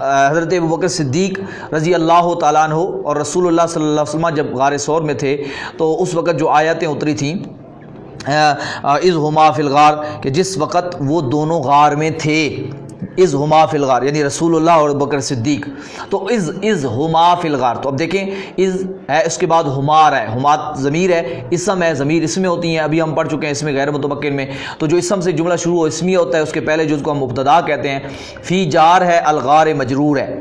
حضرت ابوبکر صدیق رضی اللہ تعالیٰ عنہ اور رسول اللہ صلی اللہ علیہ وسلم جب غار ثور میں تھے تو اس وقت جو آیاتیں اتری تھیں اذ ہما فی الغار، کہ جس وقت وہ دونوں غار میں تھے، اذ ہما فی الغار یعنی رسول اللہ اور ابوبکر صدیق، تو اذ ہما فی الغار، تو اب دیکھیں اذ ہے اس کے بعد ہما آ رہا ہے، ہما ضمیر ہے، اسم ہے، ضمیر اس میں ہوتی ہیں، ابھی ہم پڑھ چکے ہیں اس میں غیر متمکن میں، تو جو اسم سے جملہ شروع ہو اسمیہ ہوتا ہے، اس کے پہلے جو اس کو ہم مبتدا کہتے ہیں، فی جار ہے، الغار مجرور ہے،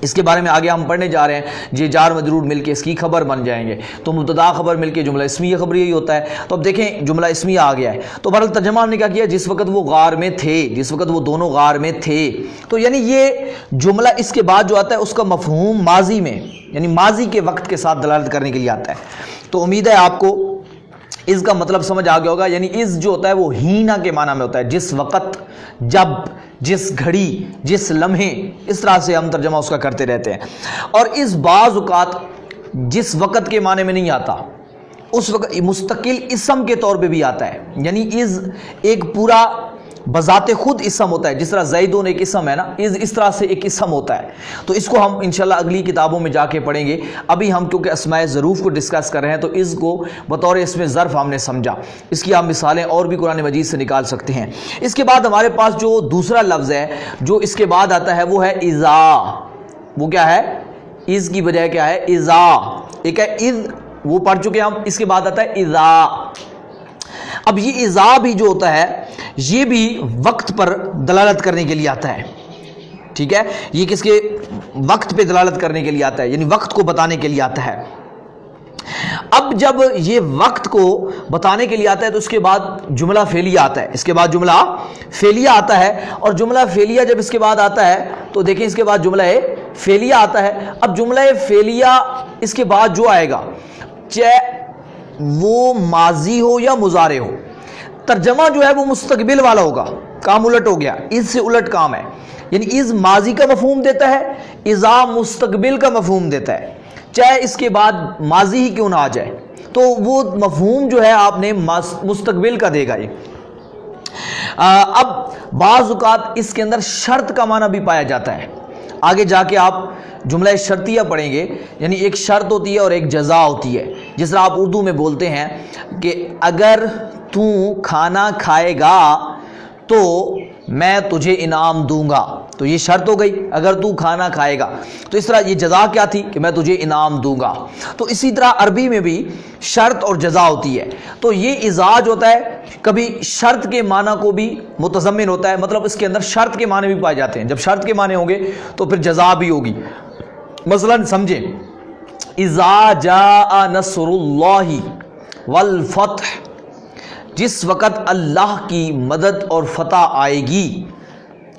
اس کے بارے میں آگے ہم پڑھنے جا رہے ہیں، یہ جار مجرور مل کے اس کی خبر بن جائیں گے، تو مبتدا خبر مل کے جملہ اسمیہ خبر یہی ہوتا ہے، تو اب دیکھیں جملہ اسمیہ آ گیا ہے، تو بہرحال ترجمہ ہم نے کیا کیا، جس وقت وہ غار میں تھے، جس وقت وہ دونوں غار میں تھے، تو یعنی یہ جملہ اس کے بعد جو آتا ہے اس کا مفہوم ماضی میں یعنی ماضی کے وقت کے ساتھ دلالت کرنے کے لیے آتا ہے، تو امید ہے آپ کو اس کا مطلب سمجھ آ گیا ہوگا، یعنی اس جو ہوتا ہے وہ ہینا کے معنی میں ہوتا ہے، جس وقت، جب، جس گھڑی، جس لمحے، اس طرح سے ہم ترجمہ اس کا کرتے رہتے ہیں، اور اس بعض اوقات جس وقت کے معنی میں نہیں آتا، اس وقت مستقل اسم کے طور پہ بھی آتا ہے، یعنی از ایک پورا بذات خود اسم ہوتا ہے، جس طرح زیدون ایک اسم ہے نا، اس طرح سے ایک اسم ہوتا ہے، تو اس کو ہم انشاءاللہ اگلی کتابوں میں جا کے پڑھیں گے، ابھی ہم کیونکہ اسماء ظروف کو ڈسکس کر رہے ہیں تو اس کو بطور اسم ظرف ہم نے سمجھا، اس کی ہم مثالیں اور بھی قرآن مجید سے نکال سکتے ہیں۔ اس کے بعد ہمارے پاس جو دوسرا لفظ ہے جو اس کے بعد آتا ہے وہ ہے اذا، وہ کیا ہے، از کی بجائے کیا ہے، اذا، ایک ہے اذ وہ پڑھ چکے ہم، اس کے بعد آتا ہے اذا، اب یہ اذا بھی جو ہوتا ہے یہ بھی وقت پر دلالت کرنے کے لیے آتا ہے، ٹھیک ہے، یہ کس کے وقت پہ دلالت کرنے کے لیے آتا ہے، یعنی وقت کو بتانے کے لیے آتا ہے۔ اب جب یہ وقت کو بتانے کے لیے آتا ہے تو اس کے بعد جملہ فعلیہ آتا ہے، اس کے بعد جملہ فعلیہ آتا ہے، اور جملہ فعلیہ جب اس کے بعد آتا ہے تو دیکھیں اس کے بعد جملہ فعلیہ آتا ہے۔ اب جملہ فعلیہ اس کے بعد جو آئے گا چاہے وہ ماضی ہو یا مضارع ہو، ترجمہ جو ہے وہ مستقبل والا ہوگا، کام الٹ ہو گیا، اس سے الٹ کام ہے، یعنی از ماضی کا مفہوم دیتا ہے، اذا مستقبل کا مفہوم دیتا ہے، چاہے اس کے بعد ماضی ہی کیوں نہ آ جائے، تو وہ مفہوم جو ہے آپ نے مستقبل کا دے گا۔ یہ اب بعض اوقات اس کے اندر شرط کا معنی بھی پایا جاتا ہے، آگے جا کے آپ جملہ شرطیہ پڑھیں گے، یعنی ایک شرط ہوتی ہے اور ایک جزا ہوتی ہے، جس طرح آپ اردو میں بولتے ہیں کہ اگر تو کھانا کھائے گا تو میں تجھے انعام دوں گا، تو یہ شرط ہو گئی، اگر تو کھانا کھائے گا، تو اس طرح یہ جزا کیا تھی کہ میں تجھے انعام دوں گا، تو اسی طرح عربی میں بھی شرط اور جزا ہوتی ہے، تو یہ اذا جو ہوتا ہے کبھی شرط کے معنی کو بھی متضمن ہوتا ہے، مطلب اس کے اندر شرط کے معنی بھی پائے جاتے ہیں، جب شرط کے معنی ہوں گے تو پھر جزا بھی ہوگی، مثلا سمجھیں اذا جاء نصر اللہ والفتح، جس وقت اللہ کی مدد اور فتح آئے گی،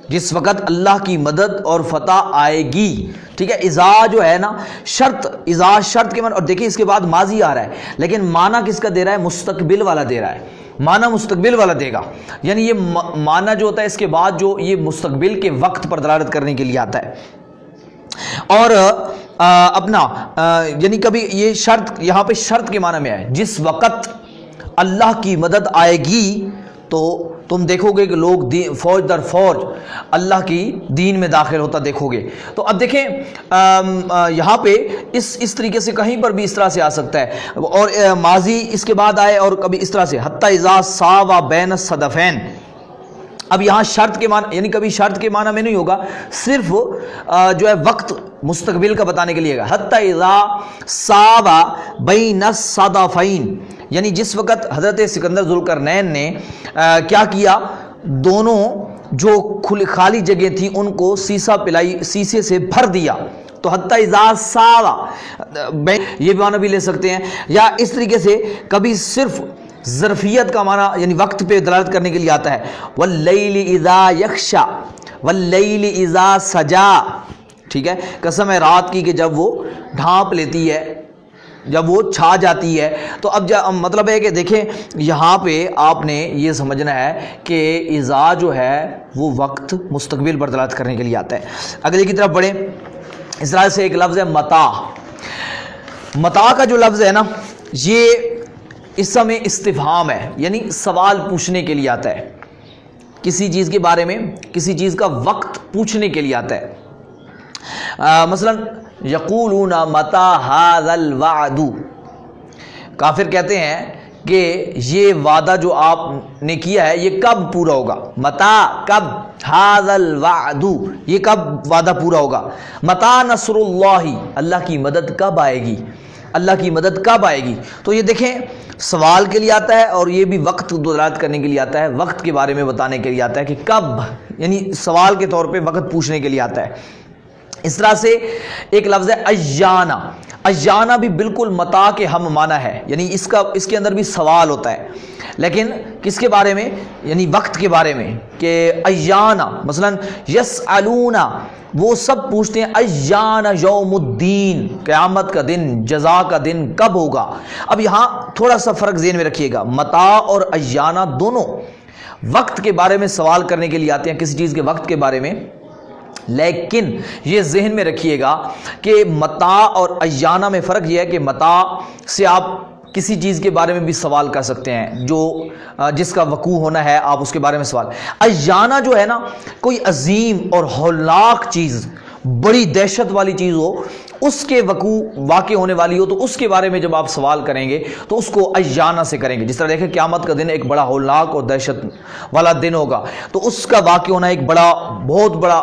جس وقت اللہ کی مدد اور فتح آئے گی، ٹھیک ہے، اذا جو ہے نا شرط، اذا شرط کے معنی، اور دیکھیں اس کے بعد ماضی آ رہا ہے لیکن معنی کس کا دے رہا ہے، مستقبل والا دے رہا ہے، معنی مستقبل والا دے گا، یعنی یہ معنی جو ہوتا ہے اس کے بعد جو یہ مستقبل کے وقت پر دلالت کرنے کے لیے آتا ہے، اور اپنا یعنی کبھی یہ شرط یہاں پہ شرط کے معنی میں ہے، جس وقت اللہ کی مدد آئے گی تو تم دیکھو گے کہ لوگ فوج در فوج اللہ کی دین میں داخل ہوتا دیکھو گے، تو اب دیکھیں یہاں پہ اس طریقے سے کہیں پر بھی اس طرح سے آ سکتا ہے، اور ماضی اس کے بعد آئے، اور کبھی اس طرح سے حتی اذا ساوا بین الصدفین، اب یہاں شرط کے معنی یعنی کبھی شرط کے معنی میں نہیں ہوگا، صرف جو ہے وقت مستقبل کا بتانے کے لیے گا، حتی اذا ساوا بین الصدفین، یعنی جس وقت حضرت سکندر ذوالقرنین نے کیا کیا، دونوں جو خالی جگہ تھی ان کو سیسے سے بھر دیا، تو حتی اذا ساوا، یہ معنی بھی لے سکتے ہیں، یا اس طریقے سے کبھی صرف ظرفیت کا معنی یعنی وقت پہ دلالت کرنے کے لیے آتا ہے، واللیل اذا یغشی، واللیل اذا سجا، ٹھیک ہے، قسم ہے رات کی کہ جب وہ ڈھانپ لیتی ہے، جب وہ چھا جاتی ہے، تو اب مطلب ہے کہ دیکھیں یہاں پہ آپ نے یہ سمجھنا ہے کہ اذا جو ہے وہ وقت مستقبل پر دلالت کرنے کے لیے آتا ہے۔ اگلے کی طرف بڑھیں، اس طرح سے ایک لفظ ہے متا، متا کا جو لفظ ہے نا یہ اسم استفہام ہے، یعنی سوال پوچھنے کے لیے آتا ہے، کسی چیز کے بارے میں کسی چیز کا وقت پوچھنے کے لیے آتا ہے، مثلا یقولون متی ھذا الوعد، کافر کہتے ہیں کہ یہ وعدہ جو آپ نے کیا ہے یہ کب پورا ہوگا، متا کب، ھذا الوعد یہ کب وعدہ پورا ہوگا، متا نصر اللہ اللہ کی مدد کب آئے گی، اللہ کی مدد کب آئے گی۔ تو یہ دیکھیں سوال کے لیے آتا ہے اور یہ بھی وقت دلالت کرنے کے لیے آتا ہے، وقت کے بارے میں بتانے کے لیے آتا ہے کہ کب، یعنی سوال کے طور پہ وقت پوچھنے کے لیے آتا ہے۔ اس طرح سے ایک لفظ ہے ایانہ، ایانہ بھی بالکل متا کے ہم معنی ہے، یعنی اس کے اندر بھی سوال ہوتا ہے، لیکن کس کے بارے میں، یعنی وقت کے بارے میں، کہ ایانہ مثلا یسألون وہ سب پوچھتے ہیں ایان یوم الدین، قیامت کا دن، جزا کا دن کب ہوگا۔ اب یہاں تھوڑا سا فرق ذہن میں رکھیے گا، متا اور ایانہ دونوں وقت کے بارے میں سوال کرنے کے لیے آتے ہیں، کسی چیز کے وقت کے بارے میں، لیکن یہ ذہن میں رکھیے گا کہ متا اور ایانہ میں فرق یہ ہے کہ متا سے آپ کسی چیز کے بارے میں بھی سوال کر سکتے ہیں جو جس کا وقوع ہونا ہے، آپ اس کے بارے میں سوال۔ ایانہ جو ہے نا، کوئی عظیم اور ہولناک چیز، بڑی دہشت والی چیز ہو، اس کے واقع ہونے والی ہو، تو اس کے بارے میں جب آپ سوال کریں گے تو اس کو ایانہ سے کریں گے۔ جس طرح دیکھیں قیامت کا دن ایک بڑا ہولناک اور دہشت والا دن ہوگا، تو اس کا واقع ہونا ایک بہت بڑا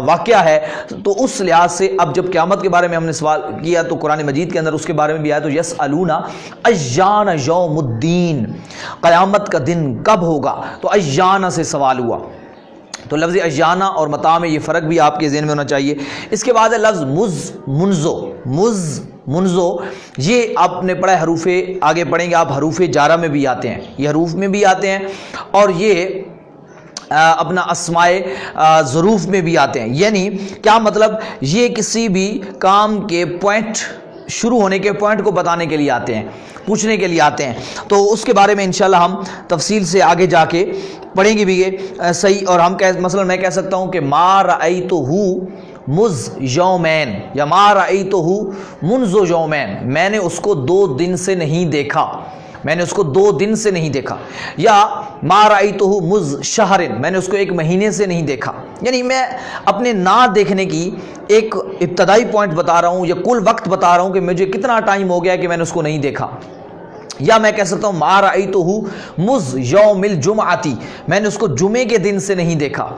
واقعہ ہے، تو اس لحاظ سے اب جب قیامت کے بارے میں ہم نے سوال کیا تو قرآن مجید کے اندر اس کے بارے میں بھی آیا، تو یسألون ایان یوم الدین، قیامت کا دن کب ہوگا، تو ایانہ سے سوال ہوا۔ تو لفظ ایانہ اور متا میں یہ فرق بھی آپ کے ذہن میں ہونا چاہیے۔ اس کے بعد ہے لفظ منزو، یہ آپ نے پڑھا ہے، حروف آگے پڑھیں گے آپ، حروف جارہ میں بھی آتے ہیں، یہ حروف میں بھی آتے ہیں، اور یہ اپنا اسماء ظروف میں بھی آتے ہیں۔ یعنی کیا مطلب، یہ کسی بھی کام کے پوائنٹ، شروع ہونے کے پوائنٹ کو بتانے کے لیے آتے ہیں، پوچھنے کے لیے آتے ہیں، تو اس کے بارے میں انشاءاللہ ہم تفصیل سے آگے جا کے پڑھیں گے بھی یہ صحیح۔ اور ہم مثلا میں کہہ سکتا ہوں کہ ما رأیتہ مذ یومین، یا ما رأیتہ منذ یومین، میں نے اس کو 2 دن سے نہیں دیکھا، میں نے اس کو 2 دن سے نہیں دیکھا، یا ما رأیتہ مذ شہر، میں نے اس کو 1 مہینے سے نہیں دیکھا۔ یعنی میں اپنے نہ دیکھنے کی ایک ابتدائی پوائنٹ بتا رہا ہوں، یا کل وقت بتا رہا ہوں کہ مجھے کتنا ٹائم ہو گیا کہ میں نے اس کو نہیں دیکھا۔ یا میں کہہ سکتا ہوں ما رأیتہ مذ یوم الجمعۃ، میں نے اس کو جمعے کے دن سے نہیں دیکھا۔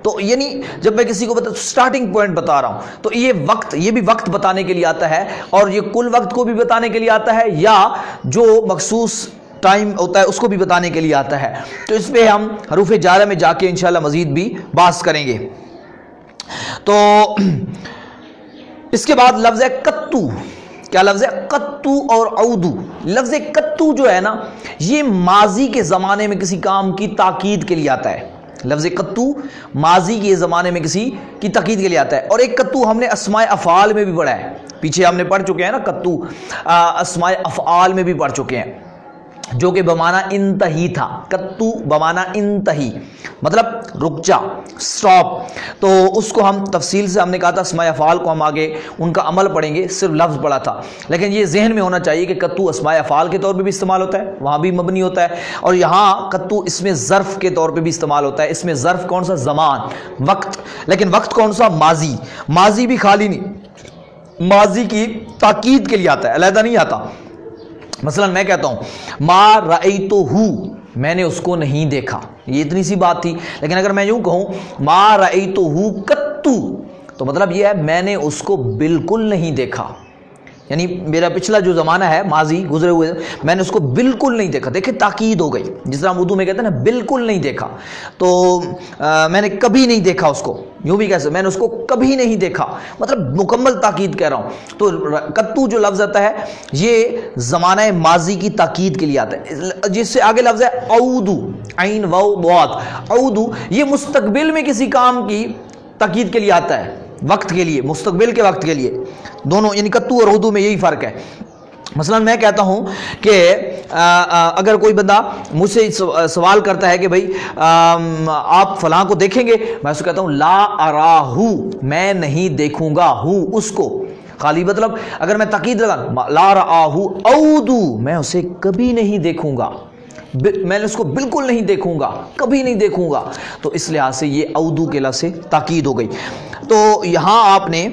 تو یعنی جب میں کسی کو سٹارٹنگ پوائنٹ بتا رہا ہوں تو یہ بھی وقت بتانے کے لیے آتا ہے، اور یہ کل وقت کو بھی بتانے کے لیے آتا ہے، یا جو مخصوص ٹائم ہوتا ہے اس کو بھی بتانے کے لیے آتا ہے۔ تو اس پہ ہم حروف جارہ میں جا کے انشاءاللہ مزید بھی بحث کریں گے۔ تو اس کے بعد لفظ ہے قطو، کیا لفظ ہے، قطو اور عودو۔ لفظ قطو جو ہے نا، یہ ماضی کے زمانے میں کسی کام کی تاکید کے لیے آتا ہے۔ لفظ قطو ماضی کے زمانے میں کسی کی تاکید کے لیے آتا ہے۔ اور ایک قطو ہم نے اسماء افعال میں بھی پڑھا ہے، پیچھے ہم نے پڑھ چکے ہیں نا، قطو اسماء افعال میں بھی پڑھ چکے ہیں، جو کہ بمعنی انتہی تھا۔ قطو بمعنی انتہی، مطلب رک جا، سٹاپ۔ تو اس کو ہم تفصیل سے ہم نے کہا تھا اسماء افعال کو ہم آگے ان کا عمل پڑھیں گے، صرف لفظ پڑھا تھا، لیکن یہ ذہن میں ہونا چاہیے کہ قطو اسماء افعال کے طور پہ بھی استعمال ہوتا ہے، وہاں بھی مبنی ہوتا ہے، اور یہاں قطو اس میں ظرف کے طور پہ بھی استعمال ہوتا ہے۔ اس میں ظرف کون سا، زمان، وقت، لیکن وقت کون سا، ماضی۔ ماضی بھی خالی نہیں، ماضی کی تاکید کے لیے آتا ہے، علیحدہ نہیں آتا۔ مثلا میں کہتا ہوں ما رأیتہ، میں نے اس کو نہیں دیکھا، یہ اتنی سی بات تھی، لیکن اگر میں یوں کہوں ما رأیتہ قطو، تو مطلب یہ ہے میں نے اس کو بالکل نہیں دیکھا، یعنی میرا پچھلا جو زمانہ ہے، ماضی گزرے ہوئے، میں نے اس کو بالکل نہیں دیکھا۔ دیکھیں تاکید ہو گئی، جس طرح ہم اردو میں کہتے ہیں نا بالکل نہیں دیکھا، تو میں نے کبھی نہیں دیکھا اس کو، یوں بھی کہہ سکتے میں نے اس کو کبھی نہیں دیکھا، مطلب مکمل تاکید کہہ رہا ہوں۔ تو قطو جو لفظ آتا ہے یہ زمانہ ماضی کی تاکید کے لیے آتا ہے۔ جس سے آگے لفظ ہے عودو، عین واو ضاد، عودو یہ مستقبل میں کسی کام کی تاکید کے لیے آتا ہے، وقت کے لیے، مستقبل کے وقت کے لیے، دونوں، یعنی قطو اور عودو میں یہی فرق ہے۔ مثلا میں کہتا ہوں کہ اگر کوئی بندہ مجھ سے سوال کرتا ہے کہ بھائی آپ فلاں کو دیکھیں گے، میں اس کو کہتا ہوں لا اراہو، میں نہیں دیکھوں گا، ہوں اس کو خالی، مطلب اگر میں تاکید لگا لا راہو عودو، میں اسے کبھی نہیں دیکھوں گا، میں نے اس کو بالکل نہیں دیکھوں گا، کبھی نہیں دیکھوں گا، تو اس لحاظ سے یہ عودو کے لفظ سے تاکید ہو گئی۔ تو یہاں آپ نے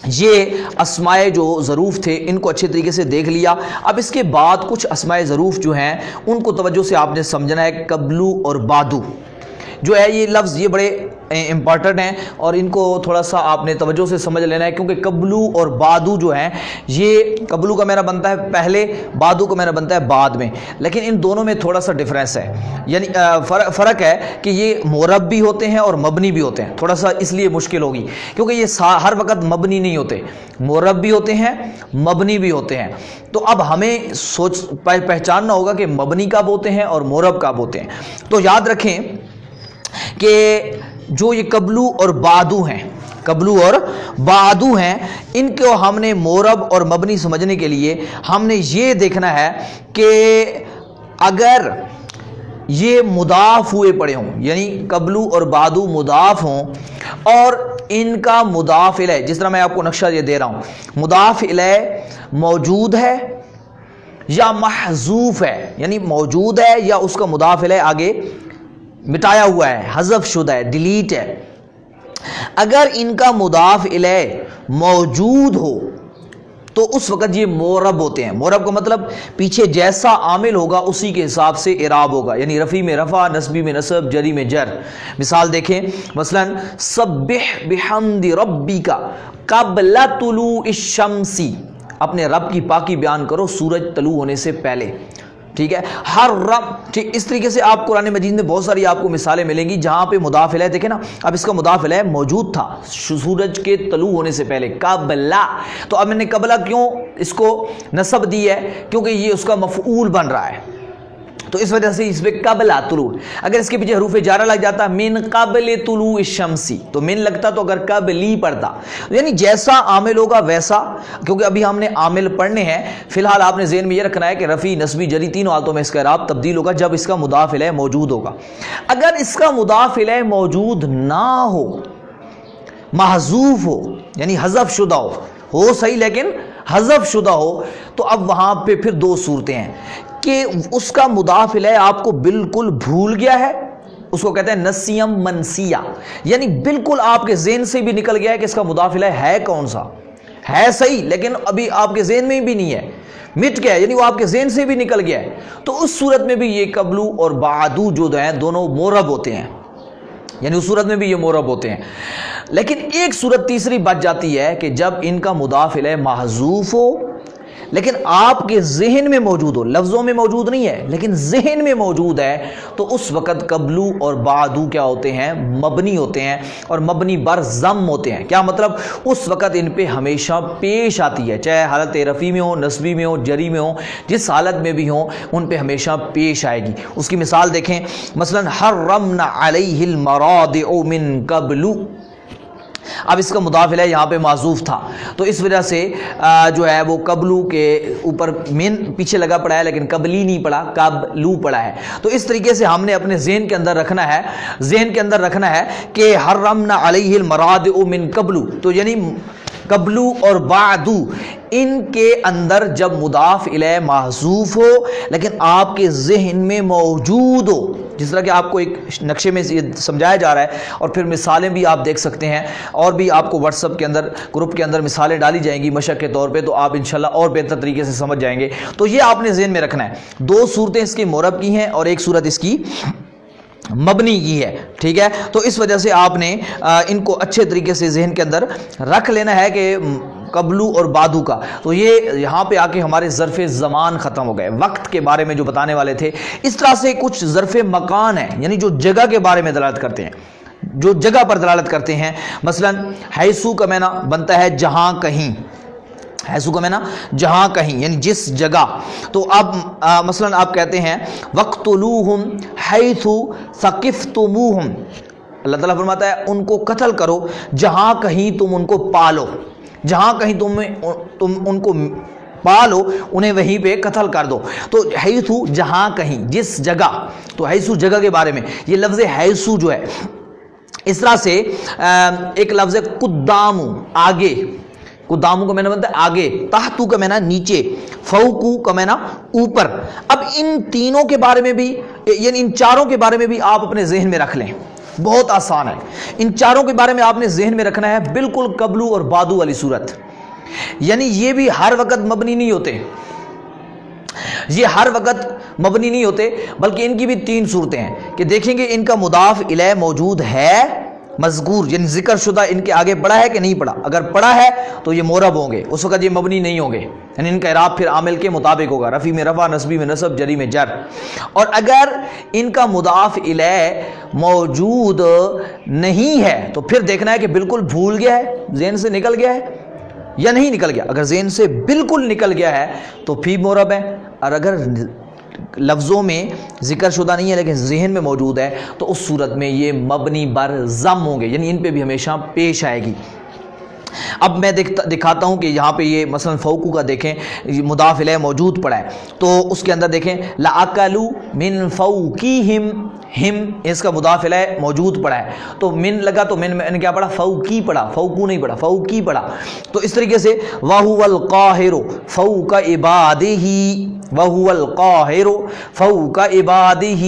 یہ اسمائے جو ظروف تھے ان کو اچھے طریقے سے دیکھ لیا. اب اس کے بعد کچھ اسمائے ظروف جو ہیں ان کو توجہ سے آپ نے سمجھنا ہے. قبلو اور بعدو جو ہے یہ لفظ یہ بڑے امپورٹنٹ ہیں اور ان کو تھوڑا سا آپ نے توجہ سے سمجھ لینا ہے, کیونکہ قبلو اور بعدو جو ہیں یہ قبلو کا معنی بنتا ہے پہلے, بعدو کا معنی بنتا ہے بعد میں, لیکن ان دونوں میں تھوڑا سا ڈفرینس ہے, یعنی فرق ہے کہ یہ معرب بھی ہوتے ہیں اور مبنی بھی ہوتے ہیں. تھوڑا سا اس لیے مشکل ہوگی کیونکہ یہ ہر وقت مبنی نہیں ہوتے, معرب بھی ہوتے ہیں مبنی بھی ہوتے ہیں. تو اب ہمیں پہچاننا ہوگا کہ مبنی کب ہوتے ہیں اور معرب کب ہوتے ہیں. تو یاد رکھیں کہ جو یہ قبلو اور بعدو ہیں, قبلو اور بعدو ہیں, ان کو ہم نے معرب اور مبنی سمجھنے کے لیے ہم نے یہ دیکھنا ہے کہ اگر یہ مضاف ہوئے پڑے ہوں, یعنی قبلو اور بعدو مضاف ہوں اور ان کا مضاف الیہ, جس طرح میں آپ کو نقشہ یہ دے رہا ہوں, مضاف الیہ موجود ہے یا محذوف ہے, یعنی موجود ہے یا اس کا مضاف الیہ آگے مٹایا ہوا ہے, حذف شدہ ہے, ڈیلیٹ ہے. اگر ان کا مضاف الیہ موجود ہو تو اس وقت یہ معرب ہوتے ہیں. معرب کا مطلب پیچھے جیسا عامل ہوگا اسی کے حساب سے اعراب ہوگا, یعنی رفع میں رفع, نصبی میں نصب, جری میں جر. مثال دیکھیں, مثلا سبح بحمد ربک قبل طلوع الشمس, اپنے رب کی پاکی بیان کرو سورج طلوع ہونے سے پہلے. ٹھیک ہے, ہر رب, ٹھیک اس طریقے سے آپ قرآن مجید میں بہت ساری آپ کو مثالیں ملیں گی جہاں پہ مضاف الیہ دیکھیں نا, اب اس کا مضاف الیہ موجود تھا سورج کے طلوع ہونے سے پہلے, قبلہ. تو اب میں نے قبلہ کیوں اس کو نصب دی ہے, کیونکہ یہ اس کا مفعول بن رہا ہے, تو اس وجہ سے اس پہ قبلہ طلوع. اگر اس کے پیچھے حروف جارہ لگ جاتا من قبل طلوع الشمس تو من لگتا, تو اگر قبلی پڑھتا, یعنی جیسا عامل ہوگا ویسا. کیونکہ ابھی ہم نے عامل پڑھنے ہیں, فی الحال آپ نے ذہن میں یہ رکھنا ہے کہ رفع, نصبی, جری تینوں حالتوں میں اس کا اعراب تبدیل ہوگا جب اس کا مضاف الیہ موجود ہوگا. اگر اس کا مضاف الیہ موجود نہ ہو, محذوف ہو, یعنی حذف شدہ ہو صحیح لیکن حذف شدہ ہو, تو اب وہاں پہ پھر دو صورتیں ہیں کہ اس کا مضاف الیہ آپ کو بالکل بھول گیا ہے, اس کو کہتے ہیں نسیم منسیہ, یعنی بالکل آپ کے ذہن سے بھی نکل گیا ہے کہ اس کا مضاف الیہ ہے کون سا, ہے صحیح لیکن ابھی آپ کے ذہن میں بھی نہیں ہے, مٹ گیا, یعنی وہ آپ کے ذہن سے بھی نکل گیا ہے. تو اس صورت میں بھی یہ قبلو اور بعدو جو ہیں دونوں معرب ہوتے ہیں, یعنی اس صورت میں بھی یہ معرب ہوتے ہیں. لیکن ایک صورت تیسری بچ جاتی ہے کہ جب ان کا مضاف الیہ محذوف ہو لیکن آپ کے ذہن میں موجود ہو, لفظوں میں موجود نہیں ہے لیکن ذہن میں موجود ہے, تو اس وقت قبلو اور بعدو کیا ہوتے ہیں, مبنی ہوتے ہیں, اور مبنی بر ضم ہوتے ہیں. کیا مطلب, اس وقت ان پہ ہمیشہ پیش آتی ہے, چاہے حالت رفع میں ہو, نصبی میں ہو, جری میں ہو, جس حالت میں بھی ہوں ان پہ ہمیشہ پیش آئے گی. اس کی مثال دیکھیں, مثلا حرمنا علیہ المراضع من قبل. اب اس کا مضاف الیہ یہاں پہ معذوف تھا, تو اس وجہ سے جو ہے وہ قبلو کے اوپر من پیچھے لگا پڑا ہے لیکن قبلی نہیں پڑا, قبلو پڑا ہے. تو اس طریقے سے ہم نے اپنے ذہن کے اندر رکھنا ہے کہ حرمنا علیہ المراضع من قبلو, تو یعنی قبلو اور بعدو ان کے اندر جب مضاف الیہ محذوف ہو لیکن آپ کے ذہن میں موجود ہو, جس طرح کہ آپ کو ایک نقشے میں یہ سمجھایا جا رہا ہے, اور پھر مثالیں بھی آپ دیکھ سکتے ہیں, اور بھی آپ کو واٹس ایپ کے اندر گروپ کے اندر مثالیں ڈالی جائیں گی مشق کے طور پہ, تو آپ انشاءاللہ اور بہتر طریقے سے سمجھ جائیں گے. تو یہ آپ نے ذہن میں رکھنا ہے, دو صورتیں اس کی معرب کی ہیں اور ایک صورت اس کی مبنی کی ہے. ٹھیک ہے, تو اس وجہ سے آپ نے ان کو اچھے طریقے سے ذہن کے اندر رکھ لینا ہے کہ قبلو اور بعدو کا. تو یہ یہاں پہ آ کے ہمارے ظرف زمان ختم ہو گئے, وقت کے بارے میں جو بتانے والے تھے. اس طرح سے کچھ ظرف مکان ہیں, یعنی جو جگہ کے بارے میں دلالت کرتے ہیں, جو جگہ پر دلالت کرتے ہیں. مثلا حیثو کا معنی بنتا ہے جہاں کہیں, حیثو کا معنی جہاں کہیں یعنی جس جگہ. تو اب مثلا آپ کہتے ہیں وَقْتُلُوهُمْ حَيْثُ ثَقِفْتُمُوهُمْ, اللہ تعالیٰ فرماتا ہے ان کو قتل کرو جہاں کہیں تم ان کو پالو, جہاں کہیں تم ان کو پالو انہیں وہیں پہ قتل کر دو. تو حیثو جہاں کہیں, جس جگہ, تو حیثو جگہ کے بارے میں. یہ لفظ حیثو جو ہے اس طرح سے ایک لفظ قدامو آگے, قدامو کا معنی بنتا ہے آگے, تحتو کا معنی نیچے, فوقو کا معنی اوپر. اب ان تینوں کے بارے میں بھی, یعنی ان چاروں کے بارے میں بھی آپ اپنے ذہن میں رکھ لیں. بہت آسان ہے. ان چاروں کے بارے میں آپ نے ذہن میں رکھنا ہے، بالکل قبلو اور بادو والی صورت. یعنی یہ بھی ہر وقت مبنی نہیں ہوتے، یہ ہر وقت مبنی نہیں ہوتے، بلکہ ان کی بھی 3 صورتیں ہیں کہ دیکھیں گے ان کا مضاف الیہ موجود ہے مذکور، یعنی ذکر شدہ ان کے آگے پڑا ہے کہ نہیں پڑا. اگر پڑا ہے تو یہ معرب ہوں گے، اس وقت یہ مبنی نہیں ہوں گے، یعنی ان کا اعراب پھر عامل کے مطابق ہوگا، رفع میں رفع، نصبی میں نصب، جری میں جر. اور اگر ان کا مضاف الیہ موجود نہیں ہے تو پھر دیکھنا ہے کہ بالکل بھول گیا ہے، ذہن سے نکل گیا ہے یا نہیں نکل گیا. اگر ذہن سے بالکل نکل گیا ہے تو پھر معرب ہے، اور اگر لفظوں میں ذکر شدہ نہیں ہے لیکن ذہن میں موجود ہے تو اس صورت میں یہ مبنی بر ضم ہوں گے، یعنی ان پہ بھی ہمیشہ پیش آئے گی. اب میں دکھاتا ہوں کہ یہاں پہ یہ مثلا فوقو کا دیکھیں مضاف الیہ موجود پڑا ہے، تو اس کے اندر دیکھیں لَأَكَلُوا مِن فَوْقِهِمْ، ہم اس کا مضاف الیہ موجود پڑا ہے، تو من لگا تو من میں نے کیا پڑھا؟ فوقی پڑھا، فوقو نہیں پڑھا، فوقی پڑھا. تو اس طریقے سے وَهُوَ الْقَاهِرُ فَوْقَ عِبَادِهِ، وَهُوَ الْقَاهِرُ فَوْقَ عِبَادِهِ.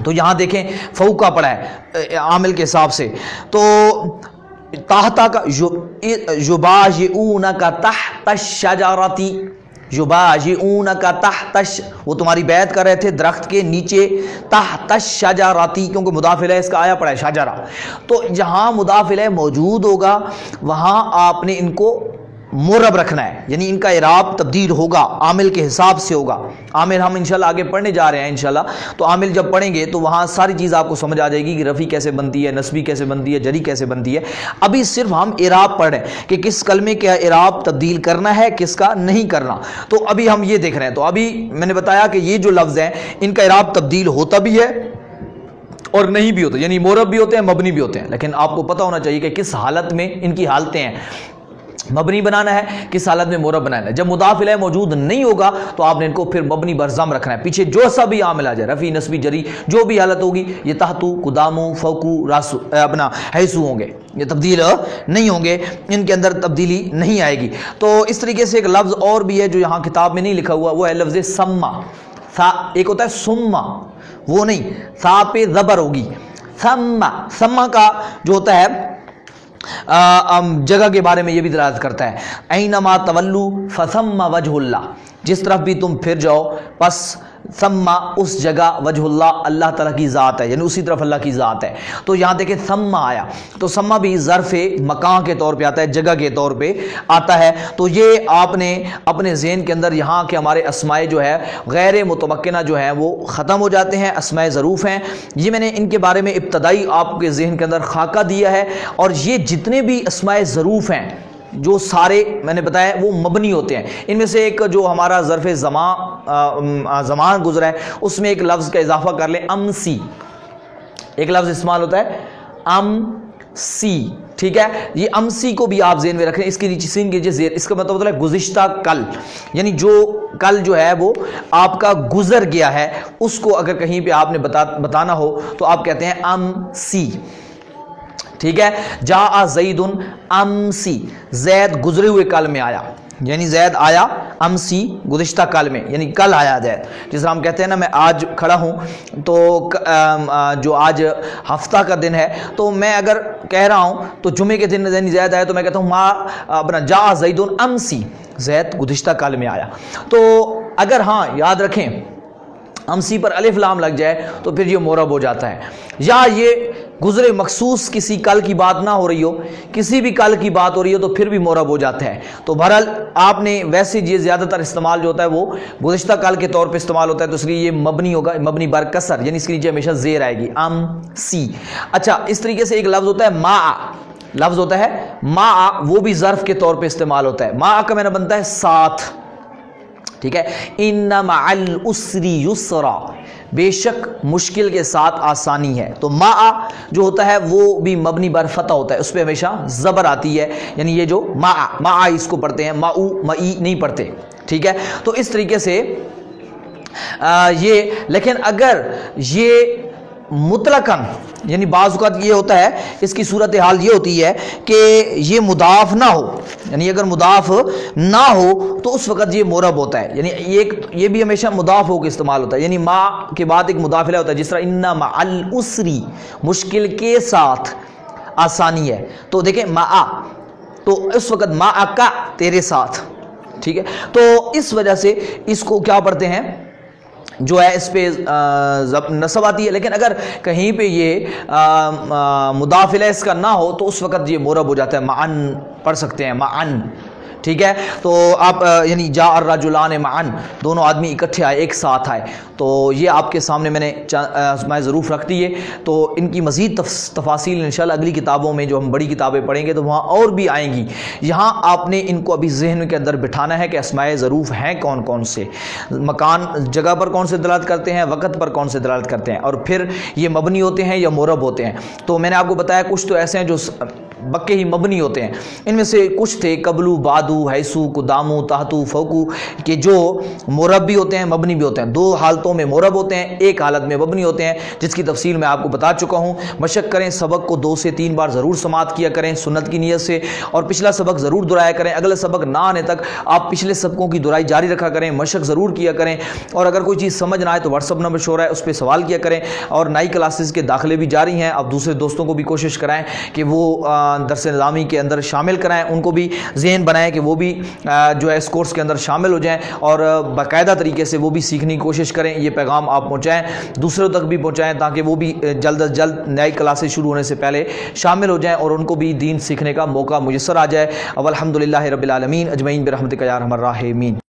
تو یہاں دیکھیں فوقا پڑھا ہے عامل کے حساب سے. تو تحت کا یباجئونک تحت الشجرۃ، یباجئونک تحت، وہ تمہاری بیعت کر رہے تھے درخت کے نیچے، تحت الشجرۃ کیونکہ مضاف الیہ اس کا آیا پڑا ہے شجرہ. تو جہاں مضاف الیہ موجود ہوگا وہاں آپ نے ان کو معرب رکھنا ہے، یعنی ان کا اعراب تبدیل ہوگا، عامل کے حساب سے ہوگا. عامل ہم انشاءاللہ آگے پڑھنے جا رہے ہیں انشاءاللہ، تو عامل جب پڑھیں گے تو وہاں ساری چیز آپ کو سمجھ آ جائے گی کہ رفع کیسے بنتی ہے، نصبی کیسے بنتی ہے، جری کیسے بنتی ہے. ابھی صرف ہم اعراب پڑھ رہے ہیں کہ کس کلمے کا اعراب تبدیل کرنا ہے، کس کا نہیں کرنا. تو ابھی ہم یہ دیکھ رہے ہیں. تو ابھی میں نے بتایا کہ یہ جو لفظ ہیں ان کا اعراب تبدیل ہوتا بھی ہے اور نہیں بھی ہوتا، یعنی معرب بھی ہوتے ہیں، مبنی بھی ہوتے ہیں. لیکن آپ کو پتہ ہونا چاہیے کہ کس حالت میں ان کی حالتیں ہیں، مبنی بنانا ہے، کس حالت میں معرب بنانا ہے. جب مضاف الیہ موجود نہیں ہوگا تو آپ نے ان کو پھر مبنی بر ضم رکھنا ہے. پیچھے جو سا بھی عامل آ جائے، رفع، نصبی، جری، جو بھی حالت ہوگی، یہ تحتو، قدامو، فوقو، راسو، اپنا حیثو ہوں گے، یہ تبدیل نہیں ہوں گے، ان کے اندر تبدیلی نہیں آئے گی. تو اس طریقے سے ایک لفظ اور بھی ہے جو یہاں کتاب میں نہیں لکھا ہوا، وہ ہے لفظ سما. ایک ہوتا ہے سما، وہ نہیں، سا پہ زبر ہوگی. سما، سما کا جو ہوتا ہے جگہ کے بارے میں یہ بھی دلالت کرتا ہے، اینما تولو فثم وجہ اللہ، جس طرف بھی تم پھر جاؤ پس ثم اس جگہ وجہ اللہ، اللہ تعالیٰ کی ذات ہے، یعنی اسی طرف اللہ کی ذات ہے. تو یہاں دیکھیں ثم آیا، تو ثم بھی ظرف مکان کے طور پہ آتا ہے، جگہ کے طور پہ آتا ہے. تو یہ آپ نے اپنے ذہن کے اندر یہاں کے ہمارے اسماء جو ہے غیر متمکنہ جو ہیں وہ ختم ہو جاتے ہیں، اسماء ظروف ہیں. یہ میں نے ان کے بارے میں ابتدائی آپ کے ذہن کے اندر خاکہ دیا ہے. اور یہ جتنے بھی اسماء ظروف ہیں جو سارے میں نے بتایا وہ مبنی ہوتے ہیں. ان میں سے ایک جو ہمارا ظرف زمان گزرا ہے اس میں ایک لفظ کا اضافہ کر لیں، امسی. ایک لفظ استعمال ہوتا ہے امسی، ٹھیک ہے. یہ امسی کو بھی آپ ذہن میں رکھیں، اس کے نیچے سین کے نیچے، اس کا مطلب ہوتا ہے گزشتہ کل، یعنی جو کل جو ہے وہ آپ کا گزر گیا ہے، اس کو اگر کہیں پہ آپ نے بتانا ہو تو آپ کہتے ہیں امسی، ٹھیک ہے. جاء زید امسی، زید گزرے ہوئے کل میں آیا، یعنی زید آیا امسی گزشتہ کل میں، یعنی کل آیا زید. جس طرح ہم کہتے ہیں نا میں آج کھڑا ہوں، تو جو آج ہفتہ کا دن ہے تو میں اگر کہہ رہا ہوں تو جمعے کے دن یعنی زید آیا تو میں کہتا ہوں اپنا جاء زید امسی، زید گزشتہ کل میں آیا. تو اگر ہاں یاد رکھیں امسی پر الف لام لگ جائے تو پھر یہ معرب ہو جاتا ہے، یا یہ گزرے مخصوص کسی کل کی بات نہ ہو رہی ہو، کسی بھی کل کی بات ہو رہی ہو تو پھر بھی معرب ہو جاتا ہے. تو بہرحال آپ نے ویسے یہ زیادہ تر استعمال جو ہوتا ہے وہ گزشتہ کل کے طور پہ استعمال ہوتا ہے، تو اس لیے یہ مبنی ہوگا، مبنی بر کسر، یعنی اس کے نیچے ہمیشہ زیر آئے گی، امسی. اچھا، اس طریقے سے ایک لفظ ہوتا ہے ما، لفظ ہوتا ہے ما، وہ بھی ظرف کے طور پہ استعمال ہوتا ہے. ما کا معنی بنتا ہے ساتھ، ٹھیک ہے. ان مع العسر یسرا، بے شک مشکل کے ساتھ آسانی ہے. تو ما جو ہوتا ہے وہ بھی مبنی بر فتح ہوتا ہے، اس پہ ہمیشہ زبر آتی ہے، یعنی یہ جو ما اس کو پڑھتے ہیں، ماؤ مئی نہیں پڑھتے، ٹھیک ہے. تو اس طریقے سے یہ، لیکن اگر یہ مطلقاً یعنی بعض اوقات یہ ہوتا ہے، اس کی صورتحال یہ ہوتی ہے کہ یہ مضاف نہ ہو، یعنی اگر مضاف نہ ہو تو اس وقت یہ معرب ہوتا ہے، یعنی یہ بھی ہمیشہ مضاف ہو کے استعمال ہوتا ہے، یعنی ما کے بعد ایک مضاف الیہ ہوتا ہے، جس طرح ان مع العسری، مشکل کے ساتھ آسانی ہے، تو دیکھیں ما، تو اس وقت ما کا تیرے ساتھ، ٹھیک ہے، تو اس وجہ سے اس کو کیا پڑھتے ہیں، جو ہے اس پہ نصب آتی ہے، لیکن اگر کہیں پہ یہ مضاف الیہ اس کا نہ ہو تو اس وقت یہ معرب ہو جاتا ہے، معن پڑھ سکتے ہیں، معن، ٹھیک ہے، تو آپ یعنی جاء الرجلان معن، دونوں آدمی اکٹھے آئے، ایک ساتھ آئے، تو یہ آپ کے سامنے میں نے اسماء ظروف رکھ دی ہے، تو ان کی مزید تفاصیل انشاءاللہ اگلی کتابوں میں جو ہم بڑی کتابیں پڑھیں گے تو وہاں اور بھی آئیں گی، یہاں آپ نے ان کو ابھی ذہن کے اندر بٹھانا ہے کہ اسماء ظروف ہیں کون کون سے، مکان جگہ پر کون سے دلالت کرتے ہیں، وقت پر کون سے دلالت کرتے ہیں، اور پھر یہ مبنی ہوتے ہیں یا معرب ہوتے ہیں، تو میں نے آپ کو بتایا کچھ تو ایسے ہیں جو بکے ہی مبنی ہوتے ہیں، ان میں سے کچھ تھے قبلو، بعدو، حیثو، قدامو، تحتو، فوقو، کہ جو معرب بھی ہوتے ہیں مبنی بھی ہوتے ہیں، دو حالتوں میں معرب ہوتے ہیں، ایک حالت میں مبنی ہوتے ہیں، جس کی تفصیل میں آپ کو بتا چکا ہوں۔ مشق کریں، سبق کو 2 سے 3 بار ضرور سماعت کیا کریں سنت کی نیت سے، اور پچھلا سبق ضرور دہرایا کریں، اگلا سبق نہ آنے تک آپ پچھلے سبقوں کی دہرائی جاری رکھا کریں، مشق ضرور کیا کریں، اور اگر کوئی چیز سمجھ نہ آئے تو واٹس ایپ نمبر شو رہا ہے، اس پہ سوال کیا کریں، اور نئی کلاسز کے داخلے بھی جاری ہیں، آپ دوسرے دوستوں کو بھی کوشش کرائیں کہ وہ درس نظامی کے اندر شامل کرائیں، ان کو بھی ذہن بنائیں کہ وہ بھی جو ہے اس کورس کے اندر شامل ہو جائیں، اور باقاعدہ طریقے سے وہ بھی سیکھنے کی کوشش کریں، یہ پیغام آپ پہنچائیں، دوسروں تک بھی پہنچائیں، تاکہ وہ بھی جلد از جلد نئی کلاسز شروع ہونے سے پہلے شامل ہو جائیں اور ان کو بھی دین سیکھنے کا موقع میسر آ جائے۔ والحمدللہ رب العالمین اجمعین برحمتک یا ارحم الراحمین۔